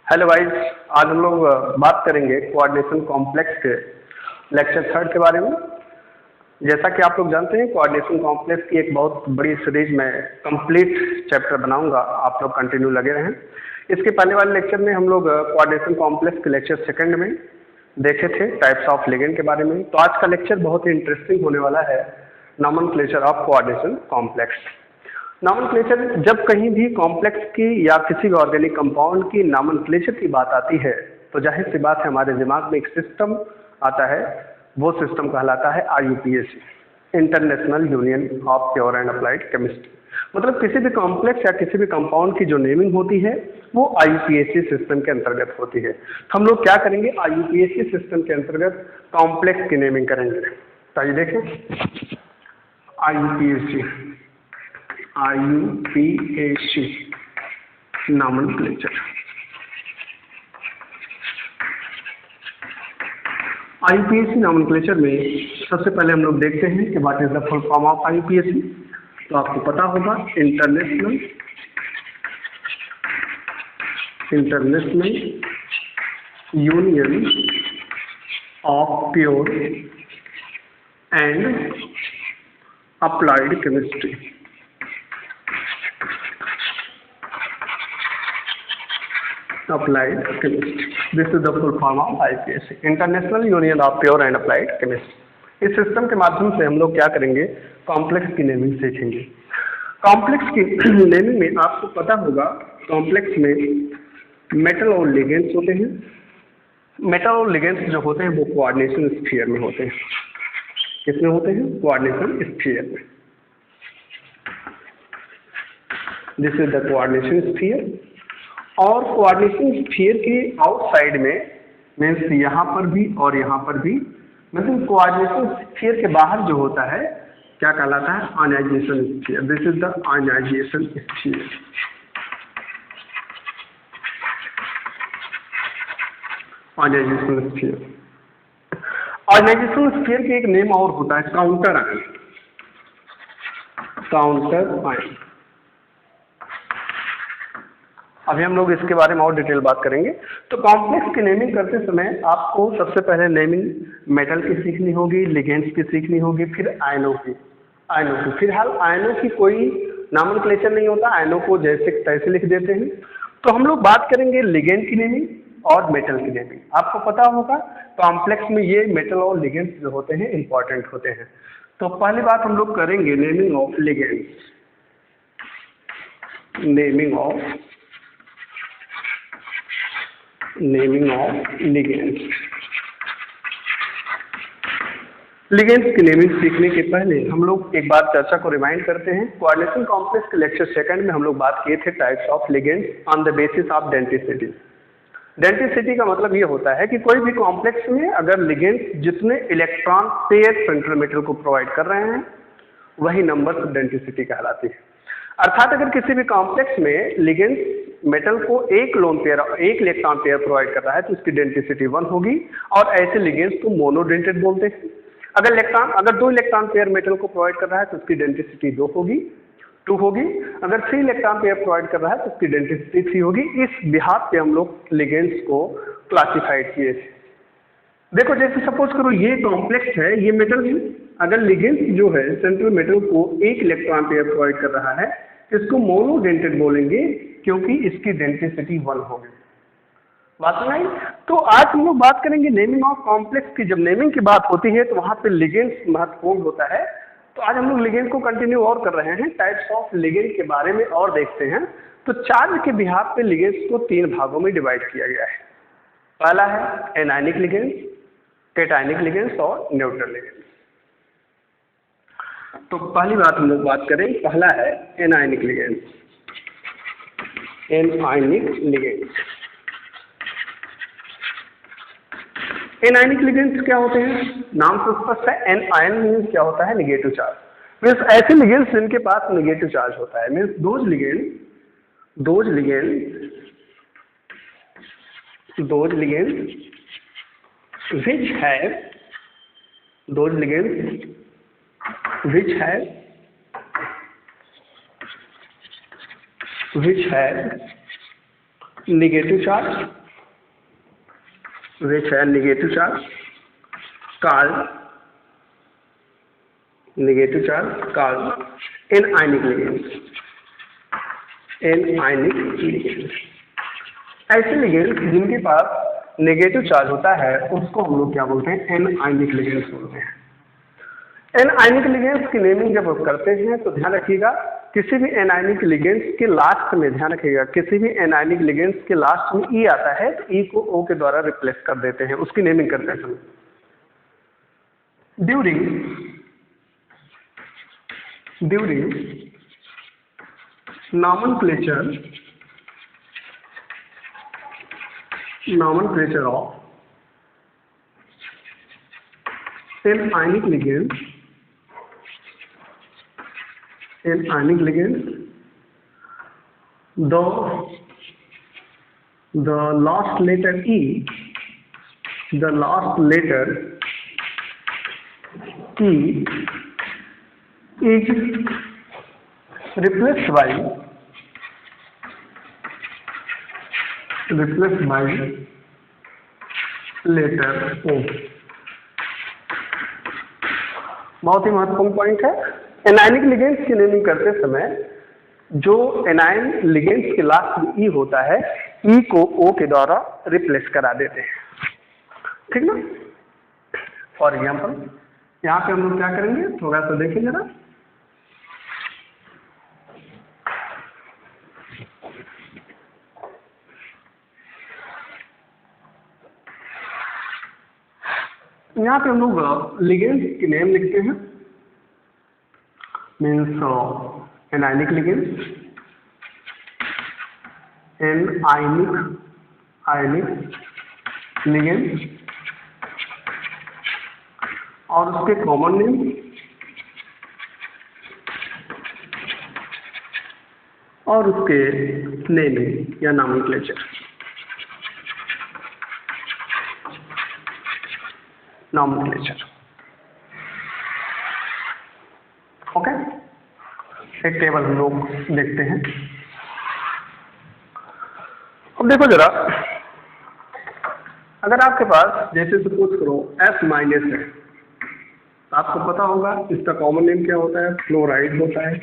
Hello guys. आज हम लोग बात करेंगे कोऑर्डिनेशन कॉम्प्लेक्स के लेक्चर थर्ड के बारे में। जैसा कि आप लोग जानते हैं, कोऑर्डिनेशन कॉम्प्लेक्स की एक बहुत बड़ी सीरीज में कंप्लीट चैप्टर बनाऊंगा, आप लोग कंटिन्यू लगे रहें। इसके पहले वाले लेक्चर में हम लोग कोऑर्डिनेशन कॉम्प्लेक्स के लेक्चर सेकंड में देखे थे टाइप्स ऑफ लिगेंड के बारे में। तो आज का लेक्चर बहुत ही इंटरेस्टिंग होने वाला है, nomenclature of coordination complex. Nomenclature, जब कहीं भी कॉम्प्लेक्स की या किसी भी ऑर्गेनिक कंपाउंड की नॉमेनक्लेचर की बात आती है तो जाहिर सी बात है हमारे दिमाग में एक सिस्टम आता है, वो सिस्टम कहलाता है IUPAC, international union of pure and applied chemistry. मतलब किसी भी कॉम्प्लेक्स या किसी भी कंपाउंड की जो नेमिंग होती है वो IUPAC सिस्टम के अंतर्गत होती है। तो हम लोग क्या करेंगे, IUPAC सिस्टम के अंतर्गत कॉम्प्लेक्स की नेमिंग करेंगे। तो आइए देखें, IUPAC नॉमेनक्लेचर। IUPAC नॉमेनक्लेचर में सबसे पहले हम लोग देखते हैं कि what is the full form of IUPAC। तो आपको पता होगा, international union of pure and applied chemistry. Applied Chemistry. This is the full form of IUPAC, international union of pure and applied chemistry. इस सिस्टम के माध्यम से हम लोग क्या करेंगे, कॉम्प्लेक्स की नेमिंग सीखेंगे। कॉम्प्लेक्स की नेमिंग में आपको पता होगा, कॉम्प्लेक्स में मेटल और लिगेंड्स होते हैं। मेटल और लिगेंड्स जो होते हैं वो कोऑर्डिनेशन स्फीयर में होते हैं। किसमें होते हैं? कोऑर्डिनेशन स्फीयर में। This is the coordination sphere. और कोऑर्डिनेशन स्फीयर के आउटसाइड में, मीन्स यहाँ पर भी और यहाँ पर भी, मतलब कोऑर्डिनेशन स्फीयर के बाहर जो होता है क्या कहलाता है? Ionization sphere. This is the ionization sphere. Ionization sphere. Ionization sphere के एक नेम और होता है, काउंटर आयन। Counter ion. अभी हम लोग इसके बारे में और डिटेल बात करेंगे। तो कॉम्प्लेक्स की नेमिंग करते समय आपको सबसे पहले नेमिंग मेटल की सीखनी होगी, लिगेंड्स की सीखनी होगी, फिर आयनों की। फिलहाल आयनों की कोई नॉमेनक्लेचर नहीं होता, आयनों को जैसे तैसे लिख देते हैं। तो हम लोग बात करेंगे लिगेंड की नेमिंग और मेटल की नेमिंग। आपको पता होगा कॉम्प्लेक्स में ये मेटल और लिगेंड्स जो होते हैं इंपॉर्टेंट होते हैं। तो पहली बात हम लोग करेंगे naming of ligands. Naming of ligands. Ligands की नेमिंग सीखने के पहले हम लोग एक बार चर्चा को रिमाइंड करते हैं। कोऑर्डिनेशन कॉम्प्लेक्स के लेक्चर सेकंड में हम लोग बात किए थे types of ligands on the basis of denticity. Denticity का मतलब ये होता है कि कोई भी कॉम्प्लेक्स में अगर लिगेंड्स जितने इलेक्ट्रॉन पेयर सेंट्रल मेटल को प्रोवाइड कर रहे हैं वही नंबर डेंटिसिटी कहलाती है। अर्थात अगर किसी भी कॉम्प्लेक्स में लिगेंड्स मेटल को एक इलेक्ट्रॉन पेयर प्रोवाइड कर रहा है तो उसकी डेंसिटी 1 होगी, और ऐसे लिगेंड्स को मोनोडेंटेड बोलते हैं। अगर 2 इलेक्ट्रॉन पेयर मेटल को प्रोवाइड कर रहा है तो उसकी डेंसिटी 2 होगी। अगर 3 इलेक्ट्रॉन पेयर प्रोवाइड कर रहा है तो उसकी डेंसिटी 3 होगी। इस बिहाफ पे हम लोग लिगेंड्स को क्लासिफाइड किए थे। देखो, जैसे सपोज करो ये कॉम्प्लेक्स है, ये मेटल है। अगर लिगेंड्स जो है सेंट्रल मेटल को एक इलेक्ट्रॉन पेयर प्रोवाइड कर रहा है तो इसको मोनोडेंटेड बोलेंगे, क्योंकि इसकी डेंसिटी 1 होगी। बात नहीं? तो आज हम लोग बात करेंगे नेमिंग ऑफ कॉम्प्लेक्स की। जब नेमिंग की बात होती है तो वहां पे लिगेंड्स महत्वपूर्ण होता है। तो आज हम लोग लिगेंड को कंटिन्यू और कर रहे हैं, टाइप्स ऑफ लिगेंड के बारे में और देखते हैं। तो चार्ज के बिहाफ पे लिगेंड्स को 3 भागों में डिवाइड किया गया है। पहला है एनायनिक लिगेंड्स, कैटायनिक लिगेंड्स और न्यूट्रल लिगेंड्स। तो पहली बात हम लोग बात करें, पहला है anionic ligands. Anionic ligands. Anionic ligands क्या होते हैं? नाम से स्पष्ट है, एन आयन मीन्स क्या होता है? Negative charge. मीन्स ऐसे लिगेंड्स जिनके पास नेगेटिव चार्ज होता है। Means those ligands which have negative charge, which are negative charge called anionic ligands. anionic ligands ऐसे लिगेंड्स जिनके पास नेगेटिव चार्ज होता है उसको हम लोग क्या बोलते हैं? एनायनिक लिगेंड्स बोलते हैं। एनायनिक लिगेंड्स की नेमिंग जब आप करते हैं तो ध्यान रखिएगा, किसी भी एनायनिक लिगेंड्स के लास्ट में, ध्यान रखिएगा, किसी भी एनायनिक लिगेंड्स के लास्ट में ई आता है तो ई को ओ के द्वारा रिप्लेस कर देते हैं उसकी नेमिंग करते हैं। During nomenclature of anionic ligands, the last letter E, is replaced by letter O। बहुत ही महत्वपूर्ण पॉइंट है। एनायनिक लिगेंड्स की नेमिंग करते समय जो एनायन लिगेंड्स के लास्ट में ई होता है, ई को ओ के द्वारा रिप्लेस करा देते हैं, ठीक ना। फॉर एग्जाम्पल यहाँ पे हम लोग क्या करेंगे, थोड़ा सा देखिए जरा। यहाँ पे हम लोग लिगेंड्स की नेम लिखते हैं, मीन्स एनायनिक लिगेंड्स, आयनिक लिगेंड्स और उसके कॉमन नेम और उसके नेमिंग या नॉमेनक्लेचर। ओके, एक टेबल हम लोग देखते हैं। अब देखो जरा, अगर आपके पास जैसे सपोज करो S माइनस है, तो आपको पता होगा इसका कॉमन नेम क्या होता है? फ्लोराइड होता है।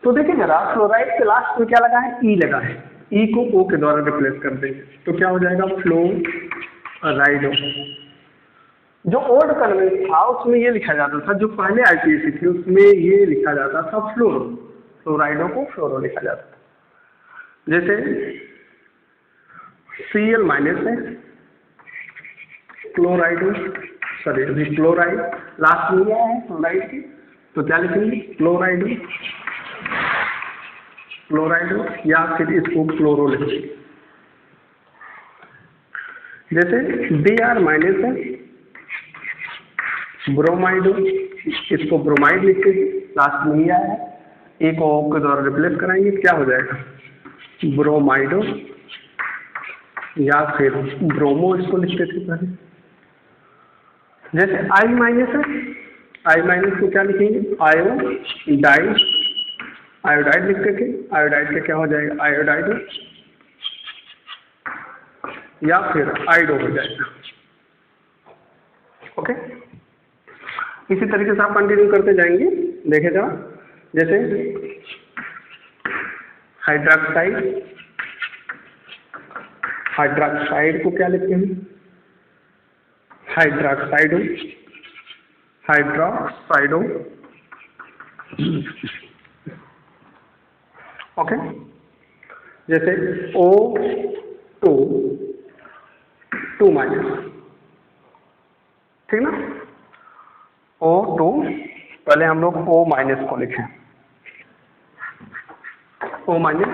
तो देखिए जरा, फ्लोराइड के लास्ट में क्या लगा है? ई लगा है। ई को ओ के द्वारा रिप्लेस कर देंगे तो क्या हो जाएगा? फ्लोराइड। जो ओल्ड कन्वेंस था उसमें ये लिखा जाता था, जो पहले आईपीएसी थी उसमें ये लिखा जाता था फ्लोरो, फ्लोराइडो को फ्लोरो लिखा जाता था। जैसे Cl माइनस है, क्लोराइडो, सॉरी अभी क्लोराइड लास्ट में गया है क्लोराइड की, तो क्या लिखेंगे? क्लोराइडो या फिर इसको क्लोरो लिखेंगे। जैसे Br माइनस है, ब्रोमाइडो, इसको ब्रोमाइड लिखते हैं, लास्ट में ही आया है, एक ओ के द्वारा रिप्लेस कराएंगे, क्या हो जाएगा? ब्रोमाइडो या फिर ब्रोमो इसको लिखते थे पहले। जैसे आई माइनस है, आई माइनस को क्या लिखेंगे? आयोडाइड लिखते थे, आयोडाइड का क्या हो जाएगा? आयोडाइडो या फिर आइडो हो जाएगा। ओके, इसी तरीके से आप कंटिन्यू करते जाएंगे। देखे जरा, जैसे हाइड्रॉक्साइड को क्या लिखते हैं? हाइड्रॉक्साइडो। ओके, जैसे O2 माइनस, ठीक ना। O2, पहले हम लोग O माइनस को लिखें। O माइनस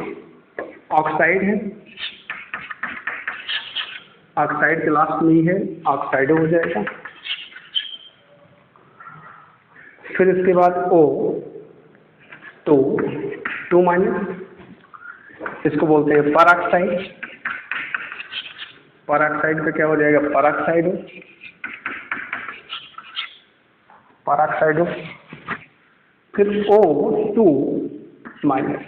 ऑक्साइड है, ऑक्साइड के लास्ट में ही है, ऑक्साइडो हो जाएगा। फिर इसके बाद O2 माइनस, इसको बोलते हैं परऑक्साइड। परऑक्साइड का क्या हो जाएगा? पराक्साइडो। फिर O2 माइनस,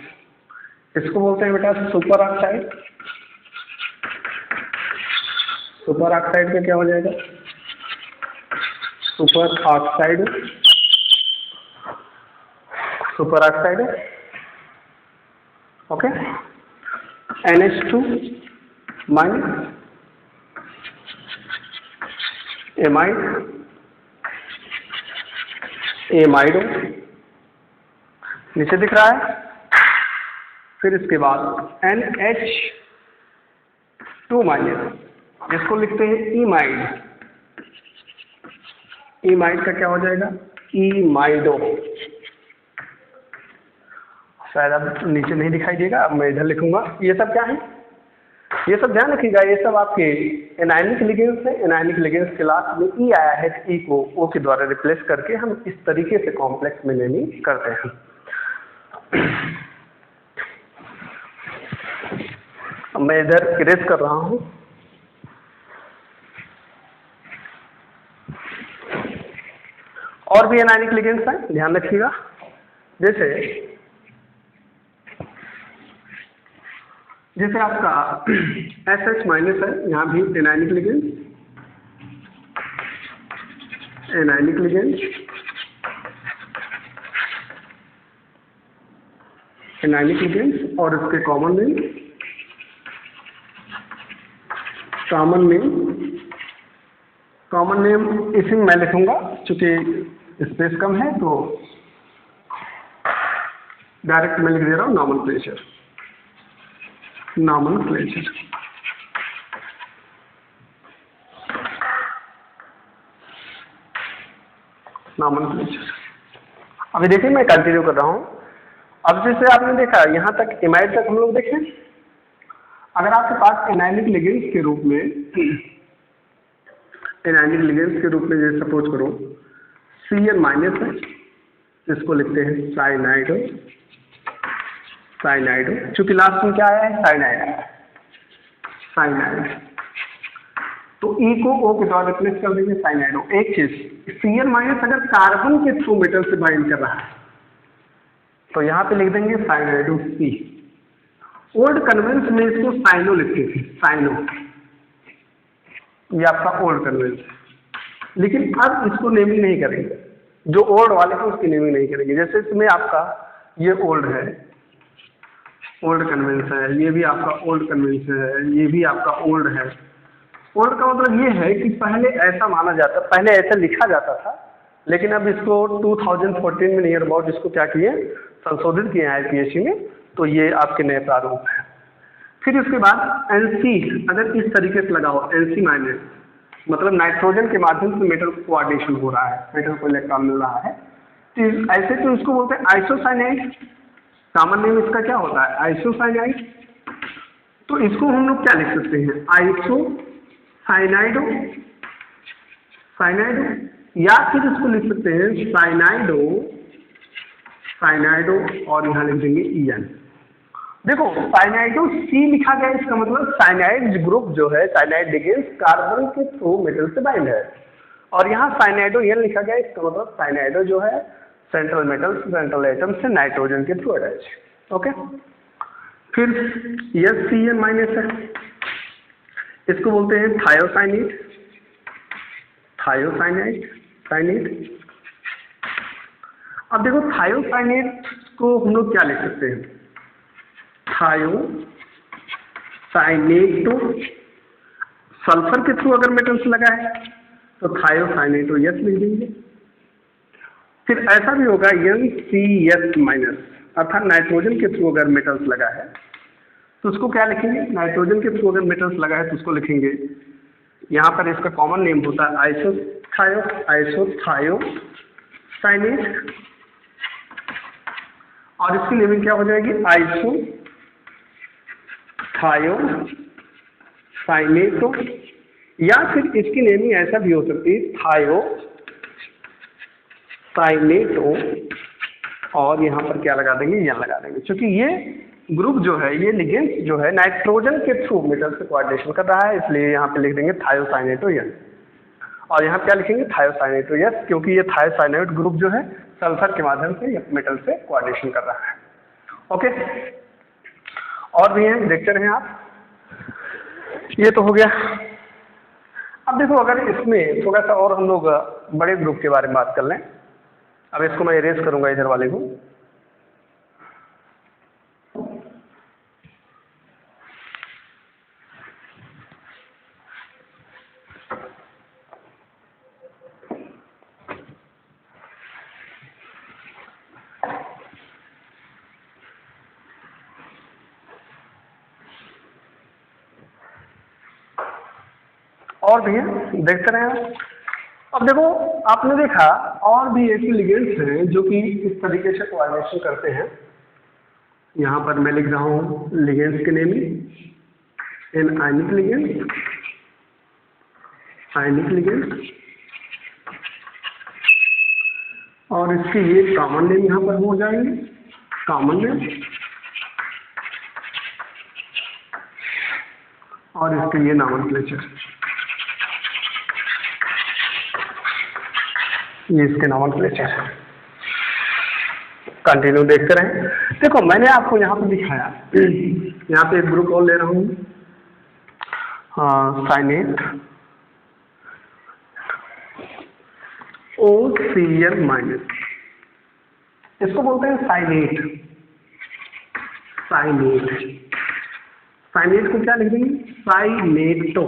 इसको बोलते हैं बेटा सुपर ऑक्साइड। सुपर ऑक्साइड में क्या हो जाएगा? सुपर ऑक्साइड, सुपर ऑक्साइड है, ओके। NH2 माइनस एमाइड, एमाइडो नीचे दिख रहा है। फिर इसके बाद NH2 माइनस, इसको लिखते हैं इमाइड। इमाइड का क्या हो जाएगा? इमाइडो। शायद अब नीचे नहीं दिखाई देगा, अब मैं इधर लिखूंगा। ये सब क्या है? ये सब ध्यान रखिएगा, ये सब आपके एनायनिक लिगेंड्स है। एनायनिक लिगेंड्स के लास्ट में ई आया है, ई को ओ के द्वारा रिप्लेस करके हम इस तरीके से कॉम्प्लेक्स में नेमिंग करते हैं। मैं इधर इरेज कर रहा हूं। और भी एनायनिक लिगेंड्स हैं, ध्यान रखिएगा। जैसे आपका SH माइनस है, यहाँ भी anionic ligand, anionic ligand, anionic ligand और इसके कॉमन नेम, कॉमन नेम इसी में मैं लिखूंगा, चूंकि स्पेस कम है तो डायरेक्ट मैं लिख दे रहा हूँ नॉमेनक्लेचर। Nomenclature nomenclature. अभी देखिए मैं कंटिन्यू कर रहा हूँ। अब जैसे आपने देखा यहाँ तक इमाइड तक हम लोग देखें। अगर आपके पास एनायनिक लिगेंड्स के रूप में, एनायनिक लिगेंड्स के रूप में जैसे सपोज करो Cn माइनस है, इसको लिखते हैं साइनाइडो। साइनाइडो, चूंकि लास्ट में क्या आया है? साइनाइड आया है, साइनाइड। तो ई को ओ के द्वारा रिप्लेस कर देंगे, साइनाइडो। एक चीज, Cn माइनस अगर कार्बन के थ्रू मेटल से बाइंड कर रहा है तो यहाँ पे लिख देंगे साइनाइडो सी। ओल्ड कन्वेंस में इसको साइनो लिखते थे, साइनो, ये आपका ओल्ड कन्वेंस है। लेकिन अब इसको नेमिंग नहीं करेंगे, जो ओल्ड वाले हैं उसकी नेमिंग नहीं करेंगे। जैसे इसमें आपका ये ओल्ड है, ओल्ड कन्वेंस है, ये भी आपका ओल्ड कन्वेंस है, ये भी आपका ओल्ड है। ओल्ड का मतलब ये है कि पहले ऐसा माना जाता, पहले ऐसा लिखा जाता था, लेकिन अब इसको 2014 में नियर अबाउट इसको क्या किए, संशोधित किए हैं IPAC में, तो ये आपके नए प्रारूप है। फिर उसके बाद NC अगर इस तरीके से लगाओ, NC माइनस मतलब नाइट्रोजन के माध्यम से मेटल कोऑर्डिनेशन हो रहा है, मेटल को इलेक्ट्रॉन मिल रहा है, तो ऐसे तो इसको बोलते हैं आइसोसाइनाइड। कॉमन नेम इसका क्या होता है? आइसोसाइनाइड। तो इसको हम लोग क्या लिख सकते हैं? आइसोसाइनाइडो, साइनाइडो, या फिर इसको लिख सकते हैं साइनाइडो, साइनाइडो और यहाँ लिख देंगे EN। देखो साइनाइडो C लिखा गया, इसका मतलब साइनाइड ग्रुप जो है, साइनाइड लिगेंड्स कार्बन के थ्रू मेटल से बाइंड है। और यहाँ साइनाइडो N लिखा गया, इसका मतलब साइनाइडो जो है सेंट्रल मेटल, सेंट्रल एटम से नाइट्रोजन के थ्रू अटैच। ओके, फिर SCN माइनस है, इसको बोलते हैं थायोसाइनेट, थायोसाइनेट, साइनेट। अब देखो थायोसाइनेट को हम लोग क्या लिख सकते हैं? थायोसाइनेटो, सल्फर के थ्रू अगर मेटल्स लगा है तो थायोसाइनेटो यस लिख देंगे। फिर ऐसा भी होगा NCS माइनस, अर्थात नाइट्रोजन के थ्रू अगर मेटल्स लगा है तो उसको क्या लिखेंगे? नाइट्रोजन के थ्रू अगर मेटल्स लगा है तो उसको लिखेंगे, यहाँ पर इसका कॉमन नेम होता है आइसोथायो, आइसोथायोसाइनेट। और इसकी नेमिंग क्या हो जाएगी? आइसोथायोसाइनेटो, या फिर इसकी नेमिंग ऐसा भी हो सकती है थायोसाइनेटो, और यहाँ पर क्या लगा देंगे? यन लगा देंगे, क्योंकि ये ग्रुप जो है, ये लिगेंड जो है नाइट्रोजन के थ्रू मेटल से कोऑर्डिनेशन कर रहा है, इसलिए यहाँ पे लिख देंगे थायोसाइनेटो यन। और यहाँ क्या लिखेंगे? थायोसाइनेटो यस, क्योंकि ये थायोसाइनेट ग्रुप जो है सल्फर के माध्यम से मेटल से कोऑर्डिनेशन कर रहा है। ओके, और भी हैं, देखते रहें आप। ये तो हो गया। अब देखो, अगर इसमें थोड़ा सा और हम लोग बड़े ग्रुप के बारे में बात कर लें। अब इसको मैं इरेज करूंगा इधर वाले को। और भी है, देखते रहे आप। अब देखो, आपने देखा और भी ऐसे लिगेंड्स हैं जो कि इस तरीके से कोऑर्डिनेशन करते हैं। यहाँ पर मैं लिख रहा हूँ लिगेंड्स के naming. An ionic ligand, ionic ligand, और इसके ये कॉमन नेम यहाँ पर हो जाएंगे, कॉमन नेम, और इसके ये नॉमेनक्लेचर, ये इसके नॉमेनक्लेचर है। कंटिन्यू देखते रहें। देखो, मैंने आपको यहाँ पर दिखाया, यहाँ पे एक ग्रुप और ले रहा हूँ, साइनेट OCl माइनस, इसको बोलते हैं साइनेट। साइनेट, साइनेट को क्या लिख देंगे, साइनेटो।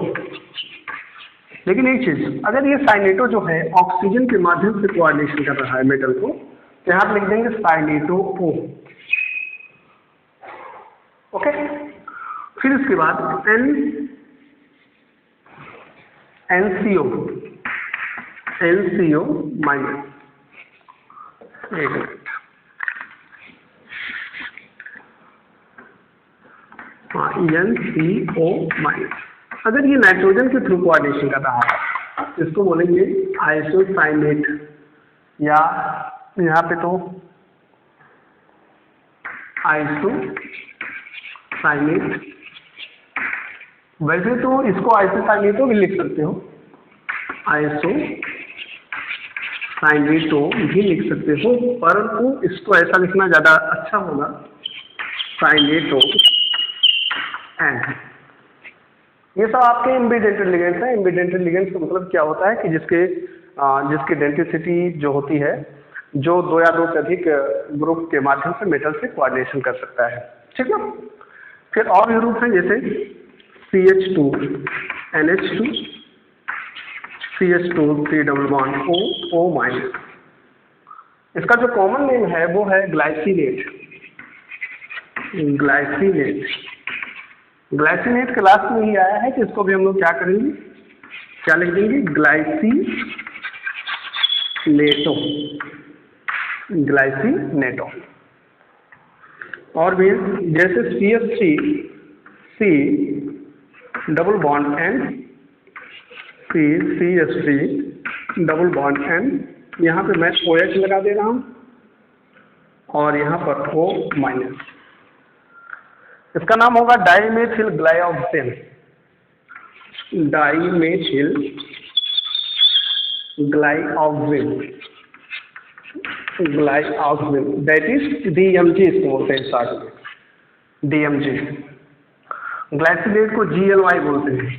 लेकिन एक चीज, अगर ये साइनेटो जो है ऑक्सीजन के माध्यम से कोऑर्डिनेशन कर रहा है मेटल को, तो यहाँ लिख देंगे साइनेटो O। ओके, फिर इसके बाद NCO माइनस, एक मिनट, NCO माइनस। अगर ये नाइट्रोजन के थ्रू कोऑर्डिनेशन कर रहा है, इसको बोलेंगे आइसोसाइनेट, या यहाँ पे तो आइसोसाइनेट। वैसे तो इसको आइसोसाइनेटो भी लिख सकते हो, आइसोसाइनेटो भी लिख सकते हो, परंतु इसको ऐसा लिखना ज़्यादा अच्छा होगा, साइनेटो एंड। ये सब आपके इम्बीडेंटेड लिगेंड्स हैं। इम्बीडेंटेड लिगेंड्स का मतलब क्या होता है कि जिसकी डेंसिटी जो होती है, जो दो या दो से अधिक ग्रुप के माध्यम से मेटल से कोऑर्डिनेशन कर सकता है, ठीक है। फिर और भी ग्रुप हैं, जैसे CH2 NH2, CH2 3 double bond O minus. इसका जो कॉमन नेम है वो है ग्लाइसिनेट। ग्लाइसिनेट क्लास में ही आया है, कि इसको भी हम लोग क्या करेंगे, क्या लिख देंगे, ग्लाइसिनेटो। और भी जैसे CH3 double bond N, CH3 double bond N, यहाँ पे मैं OH लगा दे रहा हूँ, और यहाँ पर O माइनस। इसका नाम होगा dimethyl glyoxime. Dimethyl glyoxime, that is DMG, इसको बोलते हैं स्टार्ट में, DMG। ग्लाइसिनेट को GLY बोलते हैं।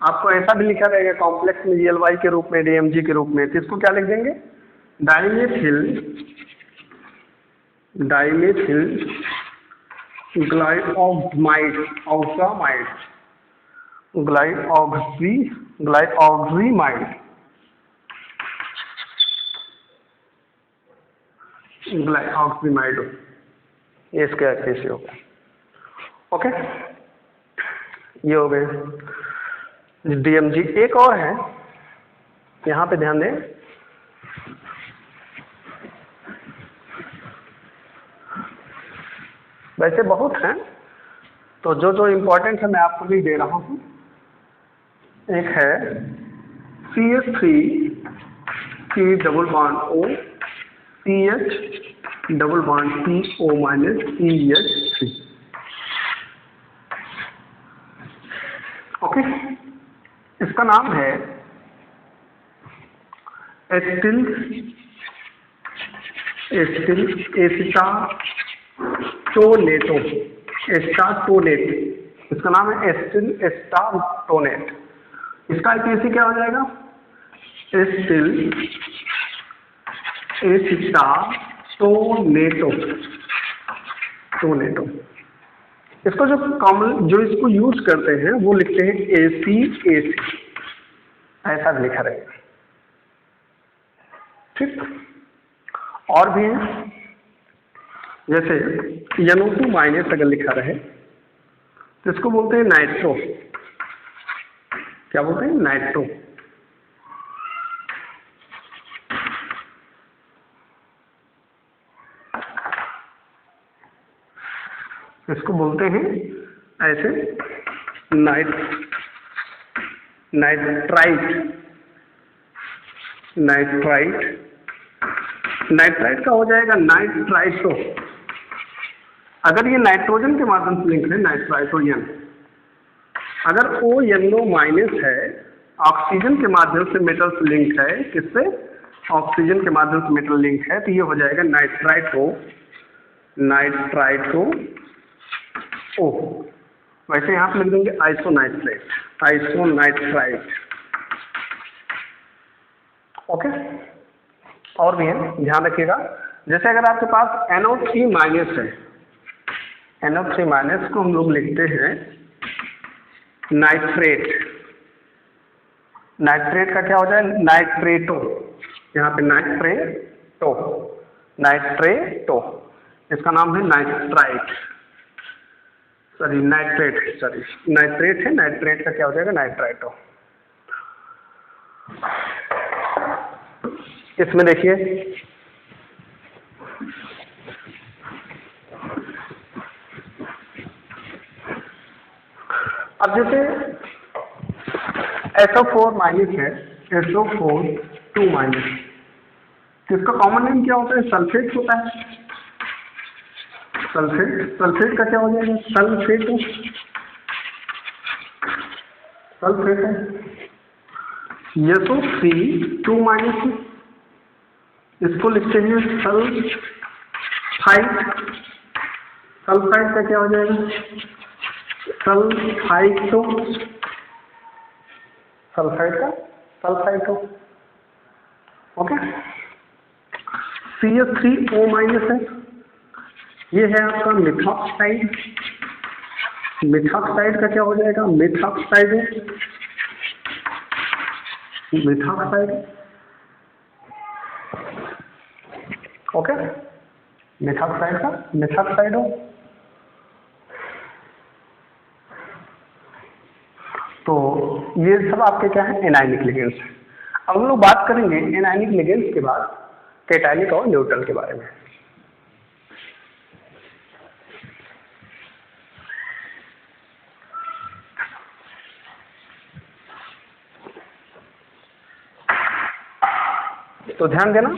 आपको ऐसा भी लिखा रहेगा कॉम्प्लेक्स में GLY के रूप में, DMG के रूप में, तो इसको क्या लिख देंगे, डाइमेथिल ग्लाइऑक्सामाइड, ग्लाइऑक्सीमाइड, ये इसका कैसे होगा। ओके, ये हो गए DMG। एक और है, यहाँ पे ध्यान दें, वैसे बहुत हैं, तो जो इम्पोर्टेंट है मैं आपको भी दे रहा हूँ। एक है CH3 double bond O, CH double bond CO minus CH3। Okay, इसका नाम है एसिटिल एसिटाटोनेटो। एस्टाटोनेट, इसका नाम है एस्टिल एस्टाटोनेट। इसका आईपीएसी क्या हो जाएगा? एस्टिल एस्टाटोनेटो टोनेटो। इसको जो कॉमन जो इसको यूज करते हैं वो लिखते हैं ACAC, ऐसा लिखा रहेगा। ठीक, और भी है, जैसे NO2 माइनस अगर लिखा रहे तो इसको बोलते हैं नाइट्रो। क्या बोलते हैं? नाइट्रो। इसको बोलते हैं ऐसे नाइट्राइट। नाइट्राइट का हो जाएगा नाइट्राइटो। अगर ये नाइट्रोजन के माध्यम से लिंक है नाइट्राइटोयन, अगर ONO माइनस है ऑक्सीजन के माध्यम से मेटल से लिंक है, किससे? ऑक्सीजन के माध्यम से मेटल लिंक है, तो ये हो जाएगा नाइट्राइटो ओ। वैसे यहाँ पे लिख देंगे आइसोनाइट्राइट। ओके, और भी है, ध्यान रखिएगा। जैसे अगर आपके पास NO3 माइनस है, NO3 माइनस को हम लोग लिखते हैं नाइट्रेट। नाइट्रेट का क्या हो जाए? नाइट्रेटो। यहाँ पे नाइट्रेटो, इसका नाम है नाइट्रेट है। नाइट्रेट का क्या हो जाएगा? नाइट्राइटो। इसमें देखिए अब जैसे SO4 माइनस है, SO4 2 माइनस, तो इसका कॉमन नेम क्या होता है? सल्फेट होता है। सल्फेट का क्या हो जाएगा? सल्फेट है। SO3 2 माइनस, इसको लिखते हैं सल्फाइड। सल्फाइड का क्या हो जाएगा? सल्फाइटो। ओके। CH3O माइनस है, ये है आपका मिथॉक्साइड। मिथॉक्साइड का क्या हो जाएगा? मिथॉक्साइड। ओके, मिथॉक्साइड हो। तो ये सब आपके क्या है? Anionic ligands. अब हम लोग बात करेंगे एनायनिक लिगेंड्स के बाद कैटायनिक और न्यूट्रल के बारे में। तो ध्यान देना,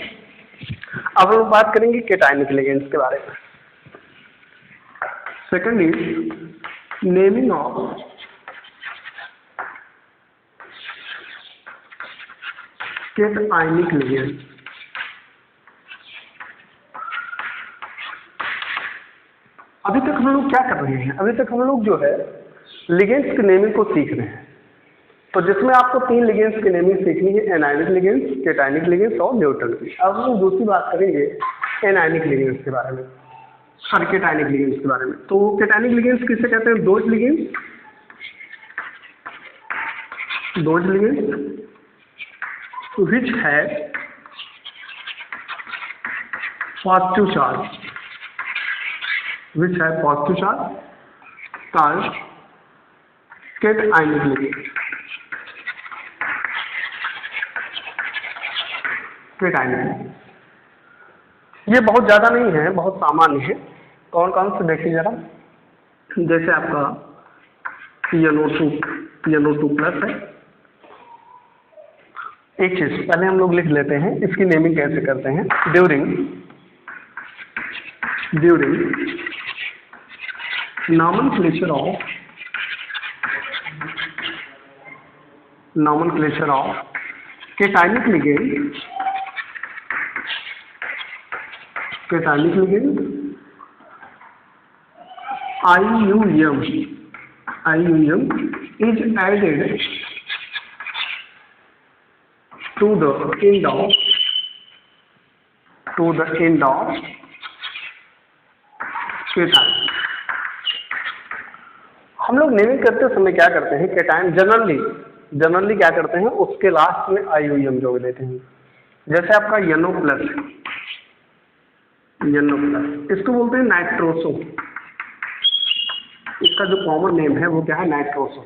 अब हम लोग बात करेंगे कैटायनिक लिगेंड्स के बारे में। Second is naming of cationic ligands. अभी तक हम लोग क्या कर रहे हैं? अभी तक हम लोग जो है लिगेंड्स की नेमिंग को सीख रहे हैं। तो जिसमें आपको 3 लिगेंड्स की नेमिंग सीखनी है, एनायनिक लिगेंड्स, कैटायनिक लिगेंड्स और न्यूट्रल की। अब हम लोग दूसरी बात करेंगे एनायनिक लिगेंड्स के बारे में, कैटायनिक लिगेंड्स के बारे में। तो कैटायनिक लिगेंड्स किसे कहते हैं? Dose ligands which have positive charge, called cationic ligand। ये बहुत ज़्यादा नहीं है, बहुत सामान्य है। कौन कौन से देखिए जरा। जैसे आपका NO2 प्लस है। एक चीज पहले हम लोग लिख लेते हैं, इसकी नेमिंग कैसे करते हैं। During nomenclature of cationic ligand IUM is added to the end of cation. हम लोग नेमिंग करते समय क्या करते हैं, केटाइन जनरली क्या करते हैं, उसके लास्ट में IUM जोड़ देते हैं। जैसे आपका NO+, इसको बोलते हैं नाइट्रोसो। इसका जो कॉमन नेम है वो क्या है, नाइट्रोसो,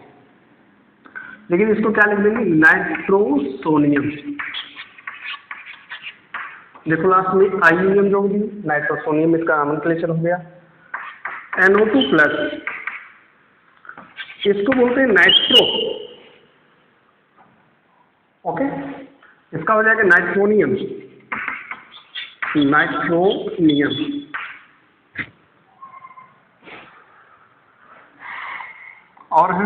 लेकिन इसको क्या लिख देंगे, नाइट्रोसोनियम। देखो लास्ट में IUM जोड़ दी, नाइट्रोसोनियम इसका नॉमेनक्लेचर हो गया। NO2+, इसको बोलते हैं नाइट्रो, ओके, इसका हो जाएगा नाइट्रोनियम। और है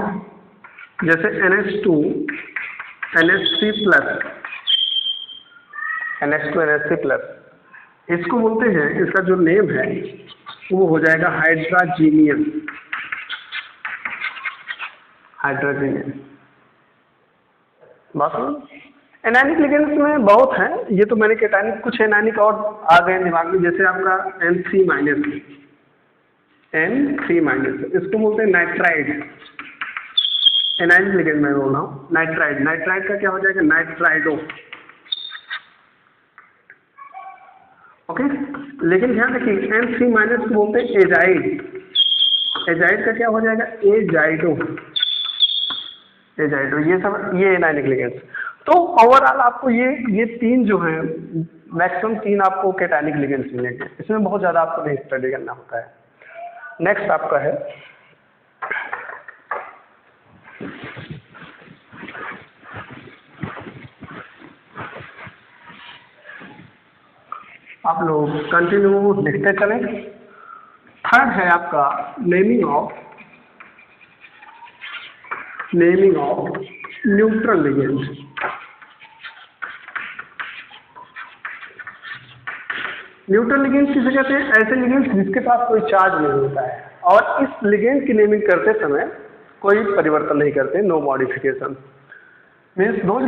जैसे NH2 NH3+, इसको बोलते हैं, इसका जो नेम है वो हो जाएगा हाइड्राजीनियम। बात एनायनिक लिगेंड्स में बहुत हैं, ये तो मैंने केटायनिक, कुछ एनायनिक और आ गए दिमाग में, जैसे आपका N3-, इसको बोलते हैं नाइट्राइड। एनायनिक लिगेंड मैं बोल रहा हूँ, नाइट्राइड का क्या हो जाएगा, नाइट्राइडो, ओके। लेकिन ध्यान रखिए N3- को बोलते हैं एजाइड का क्या हो जाएगा, एजाइडो। ये एनायनिक लिगेंड्स। तो ओवरऑल आपको ये तीन जो हैं, मैक्सिमम 3 आपको केटायनिक लिगेंड्स मिलेंगे, इसमें बहुत ज़्यादा आपको नहीं स्टडी करना होता है। नेक्स्ट आपका है आप लोग कंटिन्यू लिखते चलें। थर्ड है आपका naming of neutral ligands. Neutral ligands किसे कहते हैं, ऐसे लिगेंड्स जिसके पास कोई चार्ज नहीं होता है, और इस लिगेंड की नेमिंग करते समय कोई परिवर्तन नहीं करते, no modification. Means those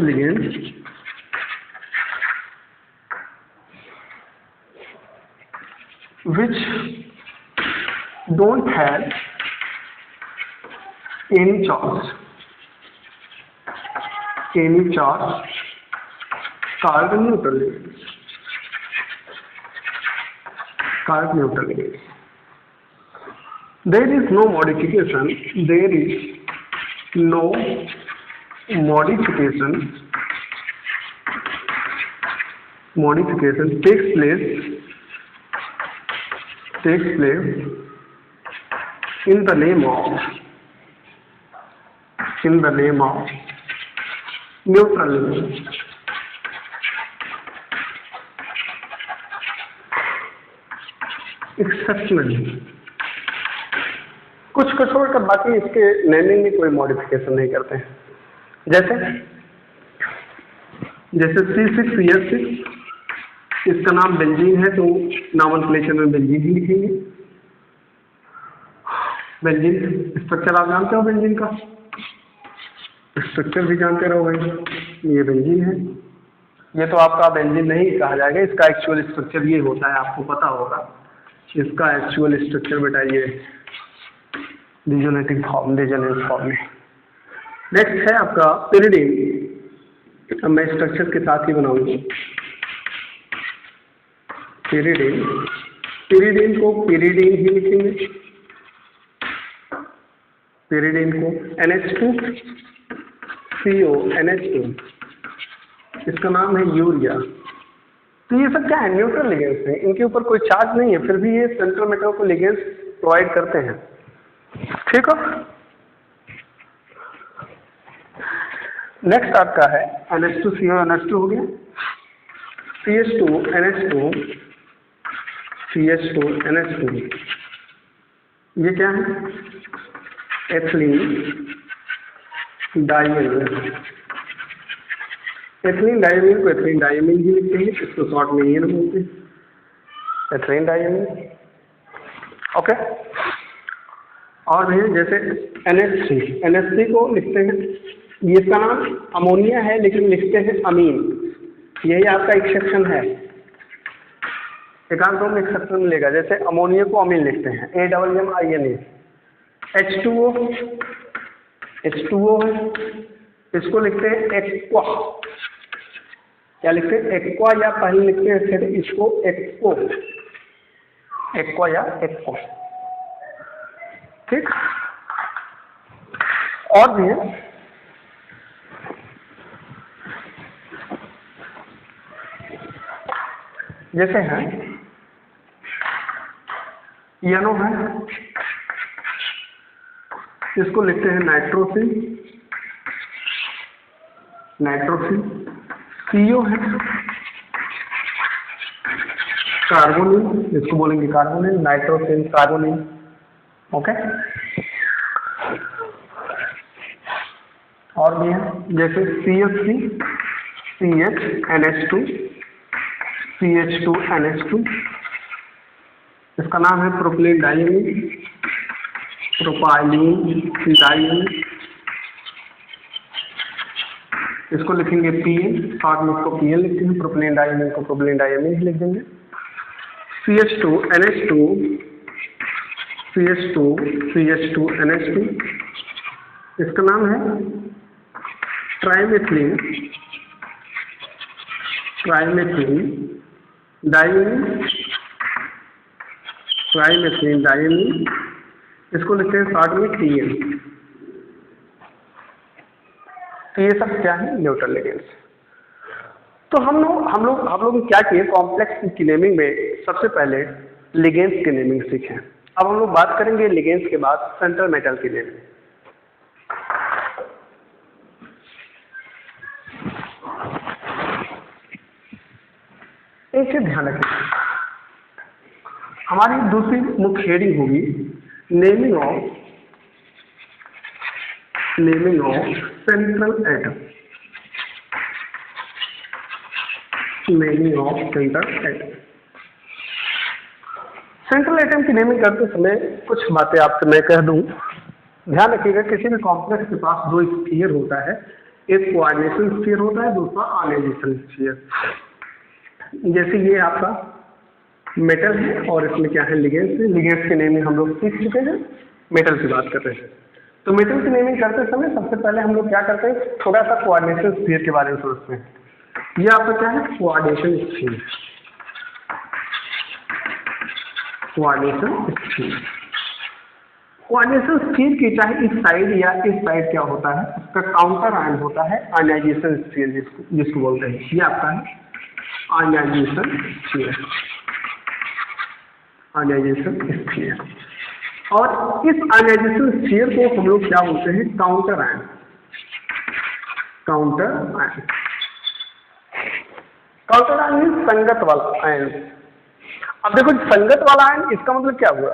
ligands which don't have any charge called neutral ligands. There is no modification takes place in the name of neutral ligand। Exceptionally कुछ छोड़कर बाकी इसके नेमिंग में कोई मॉडिफिकेशन नहीं करते हैं। जैसे C6H6, इसका नाम बेंजीन है तो नॉमेनक्लेचर में बेंजीन ही लिखेंगे। बेंजीन स्ट्रक्चर आप जानते हो, बेंजीन का स्ट्रक्चर भी जानते रहो भाई, ये बेंजीन है। ये तो आपका बेंजीन नहीं कहा जाएगा, इसका एक्चुअल स्ट्रक्चर ये होता है, आपको पता होगा इसका एक्चुअल स्ट्रक्चर बेटा, ये डिजोनेटिव फॉर्म में। नेक्स्ट है आपका पिरिडीन। अब मैं स्ट्रक्चर के साथ ही बनाऊंगा। पिरिडीन को पिरिडीन ही लिखेंगे। पिरिडीन को NH2CO NH2, इसका नाम है यूरिया। तो ये सब क्या है, न्यूट्रल लिगेंड्स हैं, इनके ऊपर कोई चार्ज नहीं है, फिर भी ये सेंट्रल मेटल को लिगेंड्स प्रोवाइड करते हैं। ठीक है। नेक्स्ट आपका है NH2CO NH2 हो गया, CH2 NH2, ये क्या है, एथिलीन डाइमीन को एथिलीन डाइमीन ही लिखते हैं, इसको शॉर्ट में ये बोलते हैं एथिलीन डाइमीन। ओके, और भी जैसे NH3 को लिखते हैं, ये इसका नाम अमोनिया है लेकिन लिखते हैं अमीन। यही आपका एक सेक्शन है, एकांत में एक सेक्शन मिलेगा। जैसे अमोनिया को अमीन लिखते हैं, AMMINA। H2O है, इसको लिखते हैं एक्वा। क्या लिखते हैं? एक्वा, या पहले लिखते हैं फिर इसको एक्को, एक्वा या एक्को। ठीक, और भी है जैसे है यनो है, इसको लिखते हैं नाइट्रोसिन। CO है कार्बोनिल, इसको बोलेंगे कार्बोनिल, नाइट्रोसिन कार्बोनिल। ओके, और भी है जैसे CH3 CH CH2NH2, इसका नाम है प्रोपिलीन डाइमीन, इसको लिखेंगे PN, शॉर्ट में इसको PN लिखते हैं, प्रोपिलीन डाइमीन को प्रोपिलीन डाइमीन लिख देंगे। CH2NH2, इसका नाम है ट्राइमेथिलीन डाइमीन, इसको लिखते हैं शॉर्ट में TN। तो ये सब क्या है? Neutral ligands. तो हम लोग क्या किए, कॉम्प्लेक्स की नेमिंग में सबसे पहले लिगेंड्स की नेमिंग सीखे। अब हम लोग बात करेंगे लिगेंड्स के बाद सेंट्रल मेटल की नेमिंग। एक चीज ध्यान रखें, हमारी दूसरी मुख्य हेडिंग होगी naming of central atom. Central atom की नेमिंग करते समय कुछ बातें आपसे मैं कह दूं, ध्यान रखिएगा। किसी भी कॉम्प्लेक्स के पास दो स्फीयर होता है, एक कोऑर्डिनेशन स्फीयर होता है, दूसरा आयोनाइजेशन स्फीयर। जैसे ये आपका मेटल है और इसमें क्या है? लिगेंड्स है। लिगेंड्स की नेमिंग हम लोग सीख चुके हैं, मेटल की बात कर रहे हैं। तो मेटल की नेमिंग करते समय सबसे पहले हम लोग क्या करते हैं, थोड़ा सा कोऑर्डिनेशन स्फीयर के बारे में सोचते हैं। ये आपका क्या है? Coordination sphere. कोऑर्डिनेशन स्फीयर की चाहे इस साइड या इस साइड क्या होता है, उसका काउंटर आयन होता है आयोनाइजेशन स्फीयर, जिसको बोलते हैं। ये आपका है आयोनाइजेशन स्फीयर। और इस आयोनाइजेशन स्फीयर को हम लोग क्या बोलते हैं? Counter ion. काउंटर आयन संगत वाला आयन। अब देखो, संगत वाला आयन, इसका मतलब क्या हुआ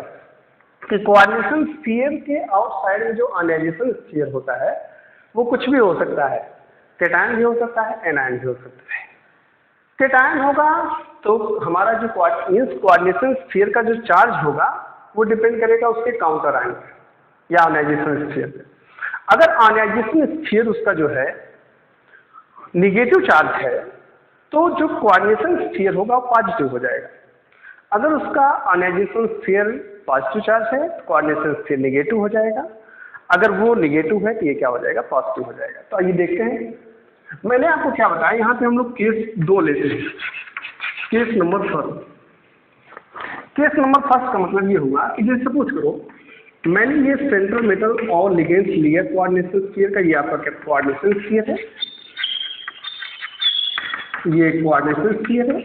कि कोऑर्डिनेशन स्फीयर के आउटसाइड में जो आयोनाइजेशन स्फीयर होता है वो कुछ भी हो सकता है, कैटायन भी हो सकता है, एनायन भी हो सकता है। कैटायन होगा तो हमारा जो कोऑर्डिनेशन स्फीयर का जो चार्ज होगा वो डिपेंड करेगा उसके काउंटर आयन या आयोनाइजेशन स्फीयर पे। अगर आयोनाइजेशन स्फीयर उसका जो है निगेटिव चार्ज है तो जो कोऑर्डिनेशन स्फीयर होगा वो पॉजिटिव हो जाएगा। अगर उसका आयोनाइजेशन स्फीयर पॉजिटिव चार्ज है तो कोऑर्डिनेशन स्फीयर नेगेटिव हो जाएगा। अगर वो नेगेटिव है तो ये क्या हो जाएगा? पॉजिटिव हो जाएगा। तो आइए देखते हैं, मैंने आपको क्या बताया, यहाँ पे हम लोग केस 2 लेते हैं। केस नंबर फर्स्ट का मतलब ये हुआ कि जैसे सपोज करो मैंने ये सेंट्रल मेटल और लिगेंड्स लिया कोऑर्डिनेशन स्फीयर का। ये आपका क्या कोऑर्डिनेशन स्फीयर है, ये कोऑर्डिनेशन स्फीयर है।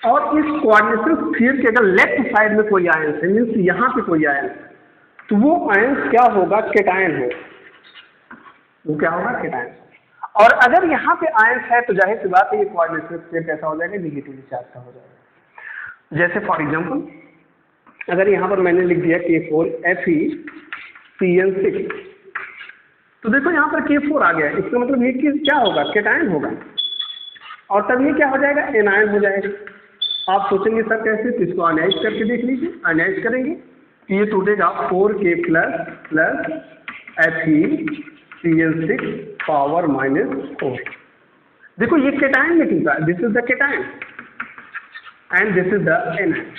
और इस कोऑर्डिनेशन स्फीयर के अगर लेफ्ट साइड में कोई आयन है, मीन्स यहाँ पे कोई आयन है, तो वो आयन क्या होगा? कैटायन है। वो क्या होगा? कैटायन। और अगर यहाँ पे आयन है तो जाहिर सी बात है ये कोऑर्डिनेशन स्फीयर कैसा हो जाएगा? नेगेटिवली चार्ज का हो जाएगा। जैसे फॉर एग्जांपल अगर यहाँ पर मैंने लिख दिया K4 FeCN6, तो देखो यहाँ पर K4 आ गया, इसका मतलब ये कि क्या होगा? कैटायन होगा। और तब ये क्या हो जाएगा? एनायन हो जाएगा। आप सोचेंगे सर कैसे, तो इसको अनाइज करके देख लीजिए। अनाइज करेंगे तो ये टूटेगा 4k plus Fe Cl6 power -4। देखो ये केटायन में टूटा है, this is the cation and this is the anion.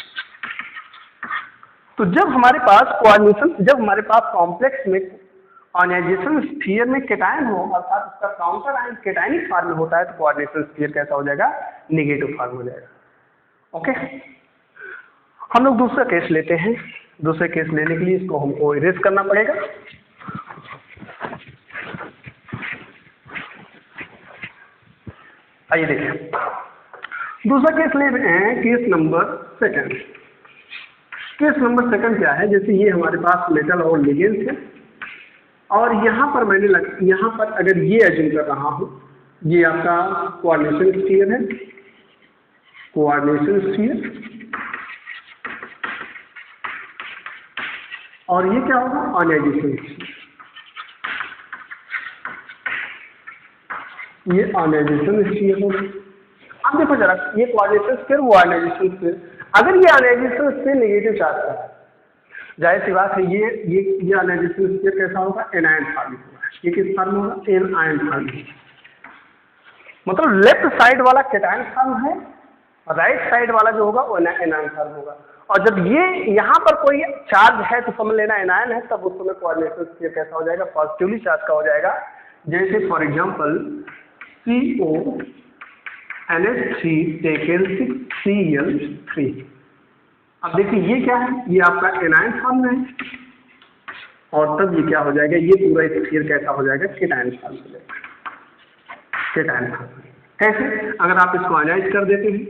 तो जब हमारे पास कोऑर्डिनेशन, जब हमारे पास कॉम्प्लेक्स में आयनाइजेशन स्फीयर में केटायन हो अर्थात उसका काउंटर आयन केटायनिक फॉर्म में होता है, तो कोऑर्डिनेशन स्फीयर कैसा हो जाएगा, नेगेटिव फॉर्म हो जाएगा। ओके, हम लोग दूसरा केस लेते हैं। दूसरे केस लेने के लिए इसको हमको इरेज करना पड़ेगा। आइए देखिए, दूसरा केस ले रहे हैं, case number second. Case number second क्या है, जैसे ये हमारे पास मेटल और लिगेंड्स है, और यहाँ पर यहाँ पर अगर ये एज्यूम कर रहा हूँ, ये आपका कोऑर्डिनेशन स्फीयर है, कोऑर्डिनेशन स्फीयर, और ये क्या होगा, आयनाइजेशन स्फीयर। ये आयनाइजेशन स्फीयर होगा। अब देखो जरा, ये कोऑर्डिनेशन स्फीयर, वो आयनाइजेशन स्फीयर। अगर ये आयनाइजेशन स्फीयर नेगेटिव चार्ज का है, जाहिर सी बात है ये आयनाइजेशन स्फीयर कैसा होगा, एनायन फॉर्म होगा। ये किस फॉर्म होगा, एनायन फॉर्म। मतलब लेफ्ट साइड वाला केटायन फॉर्म है, राइट साइड वाला जो होगा वो एनायन फॉर्म होगा। और जब ये यहाँ पर कोई चार्ज है तो समझ लेना एनायन है, तब उस समय कोऑर्डिनेशन स्फीयर कैसा हो जाएगा, पॉजिटिवली चार्ज का हो जाएगा। जैसे for example CONH3 taken 6Cl3। अब देखिए ये क्या है, ये आपका एनायन फॉर्म है, और तब ये क्या हो जाएगा, ये पूरा स्फीयर कैसा हो जाएगा, केटायन फॉर्म हो जाएगा। केटायन फॉर्म कैसे, अगर आप इसको आयनाइज कर देते हैं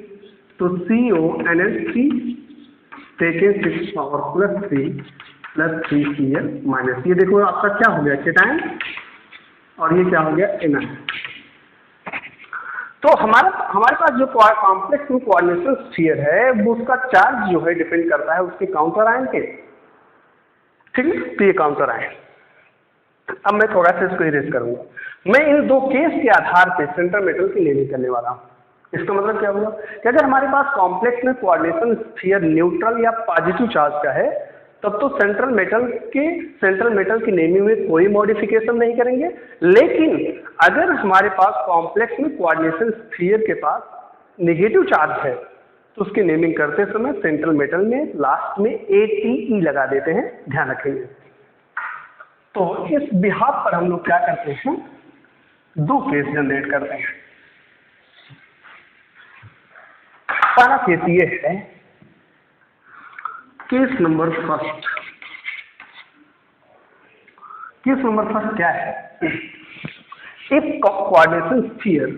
तो CONH3 टेकन 6 पावर +3 Cl-, ये देखो आपका क्या हो गया, केटायन, और ये क्या हो गया, एनायन। तो हमारे पास जो कॉम्प्लेक्स में कोऑर्डिनेशन स्फीयर है, वो उसका चार्ज जो है डिपेंड करता है उसके काउंटर आयन के, ठीक है। तो ये काउंटर आयन। अब मैं थोड़ा सा इसको इरेज करूंगा। मैं इन दो केस के आधार पे सेंट्रल मेटल की नेमिंग करने वाला हूँ। इसका मतलब क्या होगा कि अगर हमारे पास कॉम्प्लेक्स में कोऑर्डिनेशन स्फीयर न्यूट्रल या पॉजिटिव चार्ज का है, तब तो सेंट्रल मेटल की नेमिंग में कोई मॉडिफिकेशन नहीं करेंगे। लेकिन अगर हमारे पास कॉम्प्लेक्स में कोऑर्डिनेशन स्फीयर के पास नेगेटिव चार्ज है, तो उसकी नेमिंग करते समय सेंट्रल मेटल में लास्ट में ATE लगा देते हैं, ध्यान रखेंगे। तो इस बिहाफ पर हम लोग क्या करते हैं, दो केस जनरेट करते हैं। पहला केस ये है, case number first. Case number first क्या है, if coordination sphere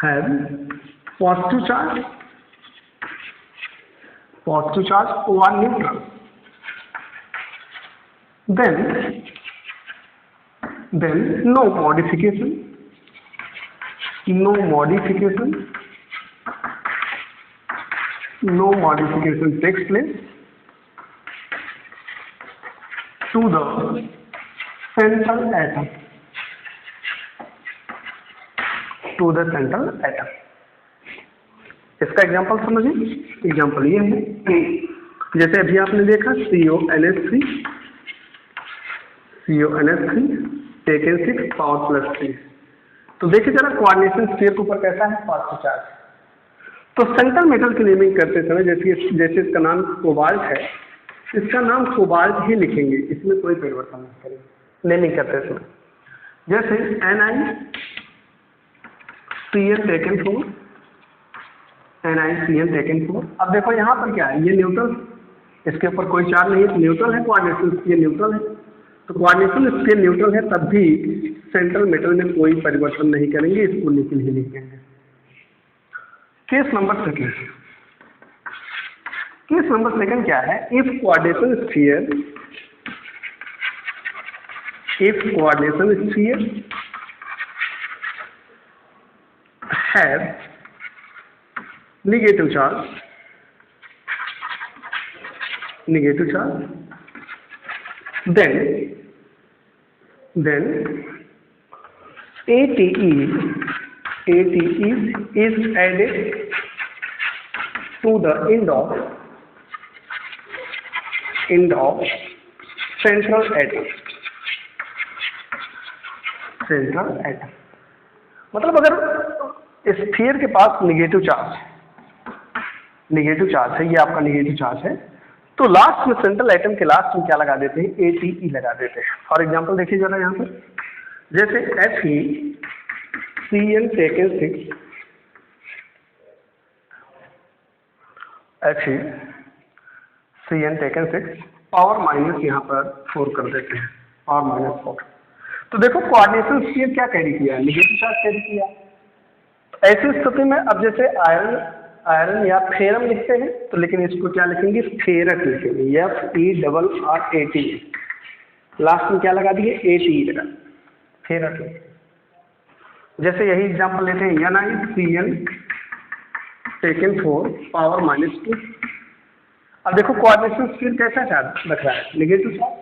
have positive charge or neutral, then no modification takes place to the central atom. इसका एग्जांपल समझिए। एग्जांपल ये है, जैसे अभी आपने देखा CONH3 टेकन 6 पावर +3। तो देखिए जरा कोऑर्डिनेशन स्फीयर के ऊपर कैसा है, पॉजिटिव चार्ज। तो सेंट्रल मेटल की नेमिंग करते समय जैसे इसका नाम कोबाल्ट है, इसका नाम कोबाल्ट ही लिखेंगे, इसमें कोई परिवर्तन नहीं करेंगे नेमिंग करते समय। जैसे NiCl टेकन 4। अब देखो यहाँ पर क्या है, ये न्यूट्रल, इसके ऊपर कोई चार्ज नहीं है, न्यूट्रल है, कोऑर्डिनेशन स्फीयर न्यूट्रल है। तो कोऑर्डिनेशन स्फीयर न्यूट्रल है, तब भी सेंट्रल मेटल में कोई परिवर्तन नहीं करेंगे, इसको निकल ही लिखेंगे। केस नंबर सेकंड क्या है, if coordination sphere have negative charge negative charge. Then ATE is added to the end of central atom. मतलब अगर स्फीयर के पास नेगेटिव चार्ज है, ये आपका नेगेटिव चार्ज है, तो लास्ट में सेंट्रल एटम के लास्ट में क्या लगा देते हैं, ATE लगा देते हैं। फॉर एग्जांपल देखिए जरा यहाँ पर, जैसे FeCN taken 6, FeCN taken 6 power minus यहाँ पर 4 कर देते हैं, पावर माइनस 4। तो देखो कोऑर्डिनेशन स्फीयर क्या कैरी किया, नेगेटिव चार्ज कैरी किया। ऐसी स्थिति में अब जैसे आयरन या फेरम लिखते हैं, तो लेकिन इसको क्या लिखेंगे, फेरक लिखेंगे, FeRRAT, लास्ट में क्या लगा दिए, ATE लगा, फेरक। जैसे यही एग्जांपल लेते हैं, NiCN टेकन 4 पावर माइनस 2। अब देखो कोऑर्डिनेशन स्फीयर कैसा चार्ज रख रहा है, नेगेटिव चार्ज।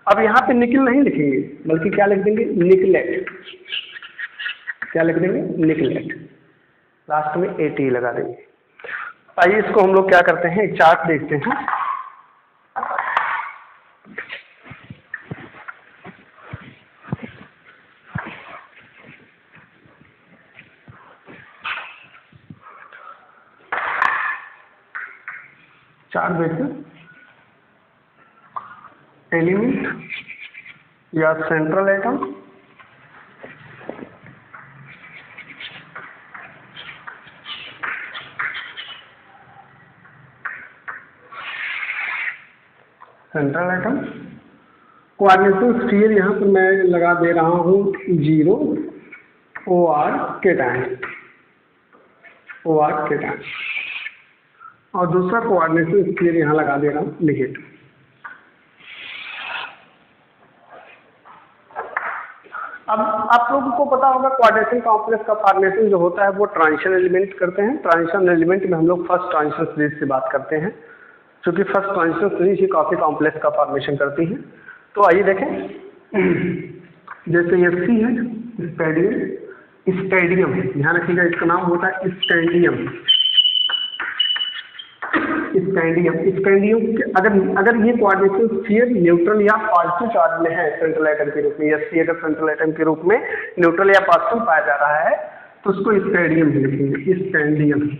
अब यहाँ पे निकल नहीं लिखेंगे, बल्कि क्या लिख देंगे, निकलेट। क्या लिख देंगे, निकलेट, लास्ट में ATE लगा देंगे। आइए इसको हम लोग क्या करते हैं, एक चार्ट देखते हैं। चार्ट देखते हैं, एलिमेंट या सेंट्रल एटम, कोऑर्डिनेशन स्फीयर यहाँ पर मैं लगा दे रहा हूँ 0 OR केटायन, और दूसरा कोऑर्डिनेशन स्फीयर यहाँ लगा दे रहा हूँ नेगेटिव। अब आप लोगों को पता होगा कोऑर्डिनेशन कॉम्प्लेक्स का फॉर्मेशन जो होता है वो ट्रांजिशन एलिमेंट करते हैं। ट्रांजिशन एलिमेंट में हम लोग फर्स्ट ट्रांजिशन सीरीज से बात करते हैं, क्योंकि फर्स्ट ट्रांजिशन सीरीज ही काफी कॉम्प्लेक्स का फॉर्मेशन करती है। तो आइए देखें, जैसे ये सी है, स्टैडियम, ध्यान रखिएगा इसका नाम होता है स्टैंडियम। अगर ये कोऑर्डिनेशन स्फीयर न्यूट्रल या पॉजिटिव चार्ज में है सेंट्रल एटम के रूप में, या सी अगर सेंट्रल एटम के रूप में न्यूट्रल या पॉजिटिव पाया जा रहा है, तो उसको स्टैडियम भी लिखेंगे, स्टैंडियम।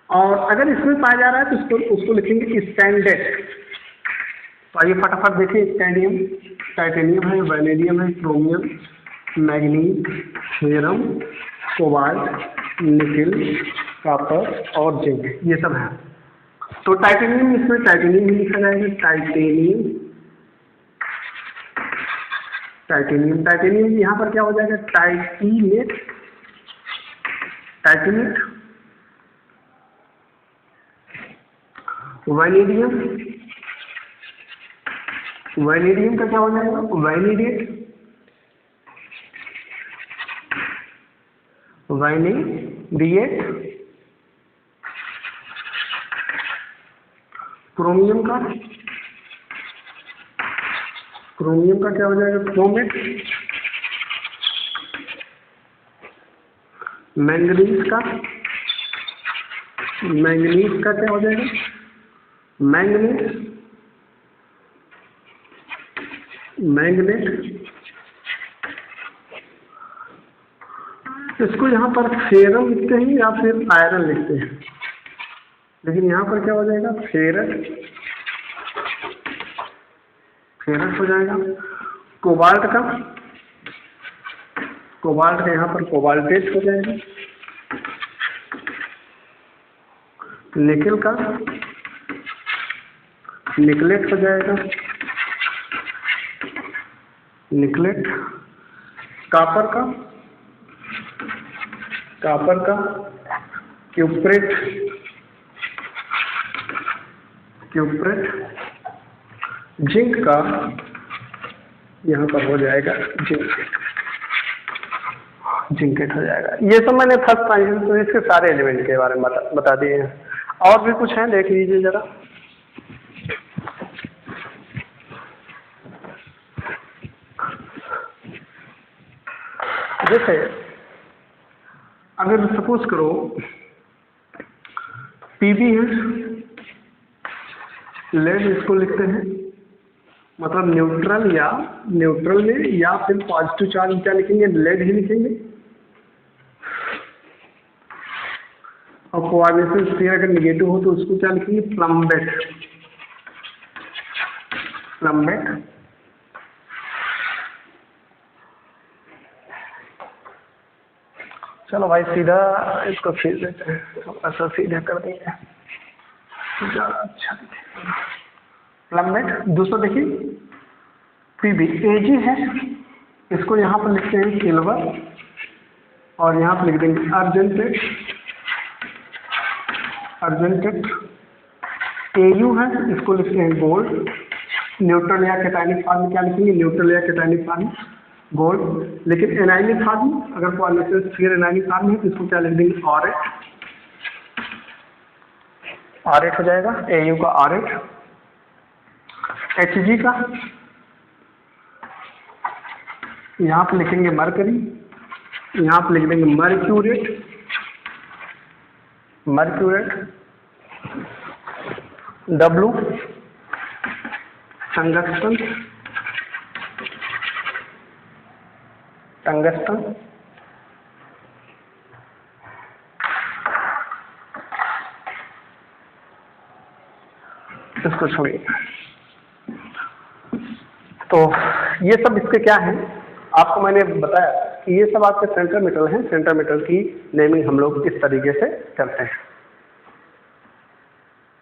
और अगर इसमें पाया जा रहा है तो उसको लिखेंगे स्टैंडेड। तो आइए फटाफट देखिए, स्टैंडियम टाइटेनियम है, वैनेडियम है, chromium, manganese, ferrum, cobalt, nickel, copper और जिंक, ये सब है। तो टाइटेनियम, इसमें टाइटेनियम भी लिखा जाएगा, टाइटेनियम यहाँ पर क्या हो जाएगा, टाइटेनेट। वैनेडियम का क्या हो जाएगा, वैनेडिएट। क्रोमियम का क्या हो जाएगा, क्रोमेट। मैंगनीज का क्या हो जाएगा, मैंगनेट। इसको यहाँ पर फेरम लिखते हैं या फिर आयरन लिखते हैं, लेकिन यहाँ पर क्या हो जाएगा, फेरस हो जाएगा। कोबाल्ट का यहाँ पर कोबाल्टेट हो जाएगा। निकिल का निकलेट हो जाएगा, निकलेट। कॉपर का क्यूप्रेट। जिंक का यहाँ पर हो जाएगा जिंकेट हो जाएगा। ये सब मैंने फर्स्ट ट्रांजिशन सीरीज के सारे एलिमेंट के बारे में बता दिए हैं। और भी कुछ है, देख लीजिए जरा। जैसे अगर सपोज करो पीबी है, लेड इसको लिखते हैं, मतलब न्यूट्रल में या फिर पॉजिटिव चार्ज क्या लिखेंगे, लेड ही लिखेंगे। और कोऑर्डिनेशन स्फीयर अगर निगेटिव हो तो उसको क्या लिखेंगे, प्लम्बेट। चलो भाई सीधा इसको खींच देते हैं, ऐसा सीधा कर देंगे ज़्यादा अच्छा दिखेगा। प्लम्बेट। दूसरा देखिए पीबी एजी है, इसको यहाँ पर लिखते हैं सिल्वर और यहाँ पर लिख देंगे अर्जेंटेड। एयू है, इसको लिखते हैं गोल्ड। न्यूट्रल या कैटायनिक फॉर्म में क्या लिखेंगे, न्यूट्रल या कैटायनिक फॉर्म गोल्ड। लेकिन एनायनिक फॉर्म अगर कोऑर्डिनेशन स्फीयर एनायनिक फॉर्म है तो इसको क्या लिख देंगे, ऑरेट हो जाएगा, एयू का ऑरेट। एचजी का यहाँ पे लिखेंगे मरकरी, यहाँ पे लिख देंगे मर्क्यूरेट। W tungsten. इसको छोड़िए। तो ये सब इसके क्या है, आपको मैंने बताया कि ये सब आपके सेंटर मेटल हैं। सेंटर मेटल की नेमिंग हम लोग इस तरीके से करते हैं।